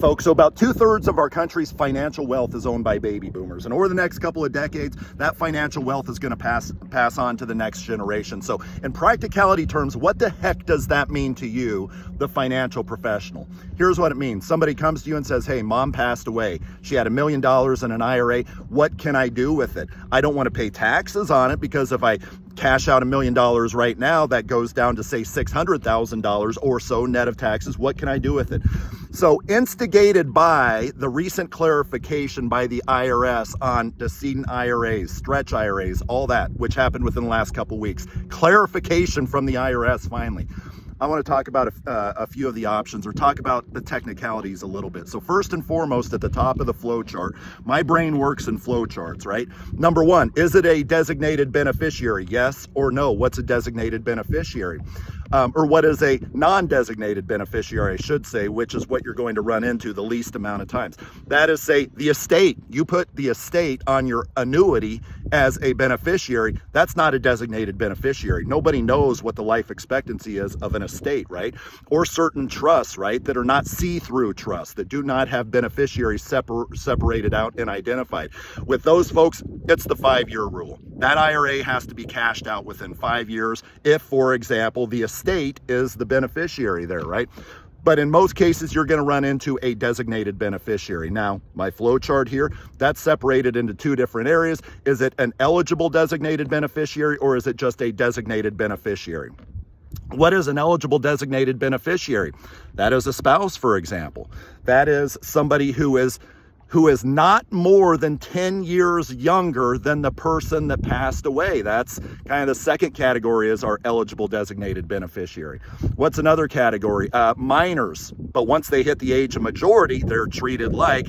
Folks, so about 2/3 of our country's financial wealth is owned by baby boomers. And over the next couple of decades, that financial wealth is going to pass on to the next generation. So in practicality terms, what the heck does that mean to you, the financial professional? Here's what it means. Somebody comes to you and says, hey, mom passed away. She had $1 million in an IRA. What can I do with it? I don't want to pay taxes on it, because if I cash out $1 million right now, that goes down to say $600,000 or so net of taxes. What can I do with it? So instigated by the recent clarification by the IRS on decedent IRAs, stretch IRAs, all that, which happened within the last couple weeks, clarification from the IRS finally. I want to talk about a few of the options, or talk about the technicalities a little bit. So first and foremost, at the top of the flow chart, my brain works in flow charts, right? Number one, is it a designated beneficiary? Yes or no? What's a designated beneficiary? Or what is a non-designated beneficiary, I should say, which is what you're going to run into the least amount of times. That is, say, the estate. You put the estate on your annuity as a beneficiary. That's not a designated beneficiary. Nobody knows what the life expectancy is of an estate, right? Or certain trusts, right, that are not see-through trusts, that do not have beneficiaries separated out and identified. With those folks, it's the 5-year rule. That IRA has to be cashed out within 5 years if, for example, the estate is the beneficiary there, right? But in most cases, you're going to run into a designated beneficiary. Now, my flow chart here, that's separated into two different areas. Is it an eligible designated beneficiary, or is it just a designated beneficiary? What is an eligible designated beneficiary? That is a spouse, for example. That is somebody who is not more than 10 years younger than the person that passed away. That's kind of the second category, is our eligible designated beneficiary. What's another category? Minors. But once they hit the age of majority, they're treated like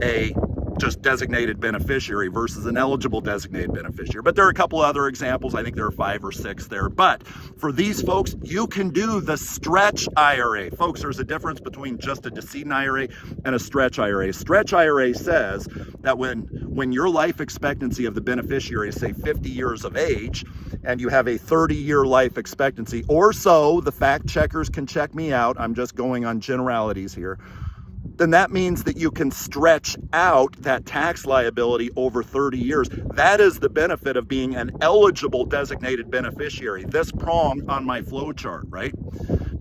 a just designated beneficiary versus an eligible designated beneficiary. But there are a couple other examples. I think there are 5 or 6 there. But for these folks, you can do the stretch IRA. Folks, there's a difference between just a decedent IRA and a stretch IRA. Stretch IRA says that when your life expectancy of the beneficiary is, say, 50 years of age, and you have a 30-year life expectancy or so, the fact checkers can check me out, I'm just going on generalities here, then that means that you can stretch out that tax liability over 30 years. That is the benefit of being an eligible designated beneficiary, this prong on my flow chart, right?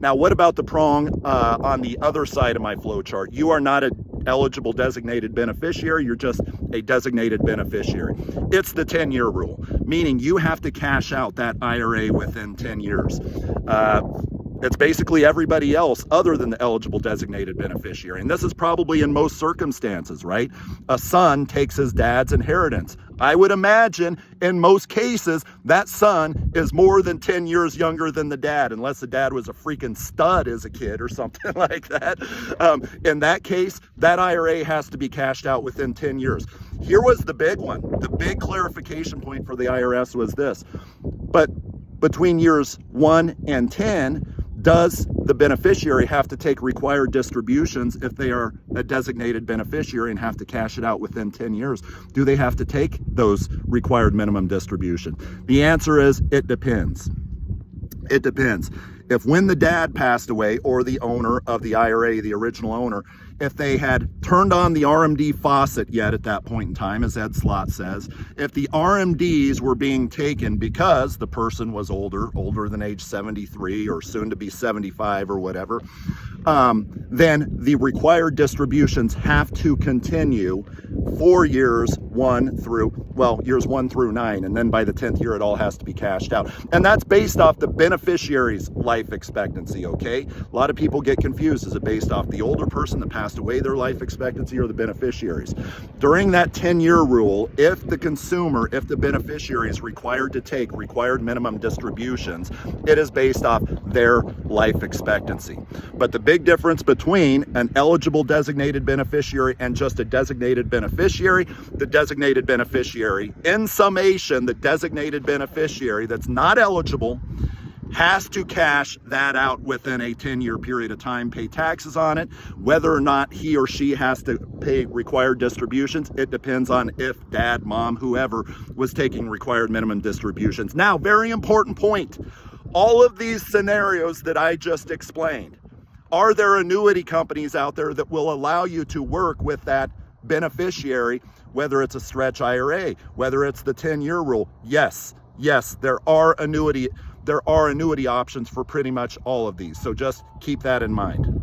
Now, what about the prong on the other side of my flow chart? You are not an eligible designated beneficiary, you're just a designated beneficiary. It's the 10-year rule, meaning you have to cash out that IRA within 10 years. It's basically everybody else other than the eligible designated beneficiary. And this is probably in most circumstances, right? A son takes his dad's inheritance. I would imagine in most cases, that son is more than 10 years younger than the dad, unless the dad was a freaking stud as a kid or something like that. In that case, that IRA has to be cashed out within 10 years. Here was the big one. The big clarification point for the IRS was this. But between years 1 and 10, does the beneficiary have to take required distributions if they are a designated beneficiary and have to cash it out within 10 years? Do they have to take those required minimum distribution? The answer is it depends. It depends. If when the dad passed away, or the owner of the IRA, the original owner, if they had turned on the RMD faucet yet at that point in time, as Ed Slott says, if the RMDs were being taken because the person was older than age 73 or soon to be 75 or whatever, then the required distributions have to continue for years 1 through 9, and then by the 10th year it all has to be cashed out. And that's based off the beneficiary's life expectancy, okay? A lot of people get confused. Is it based off the older person that passed away, their life expectancy, or the beneficiaries? During that 10-year rule, if the beneficiary is required to take required minimum distributions, it is based off their life expectancy. But the big difference between an eligible designated beneficiary and just a designated beneficiary, the designated beneficiary, in summation, the designated beneficiary that's not eligible has to cash that out within a 10-year period of time, pay taxes on it. Whether or not he or she has to pay required distributions, it depends on if dad, mom, whoever was taking required minimum distributions. Now, very important point. All of these scenarios that I just explained Are there annuity companies out there that will allow you to work with that beneficiary, whether it's a stretch IRA, whether it's the 10-year rule? Yes, there are annuity options for pretty much all of these. So just keep that in mind.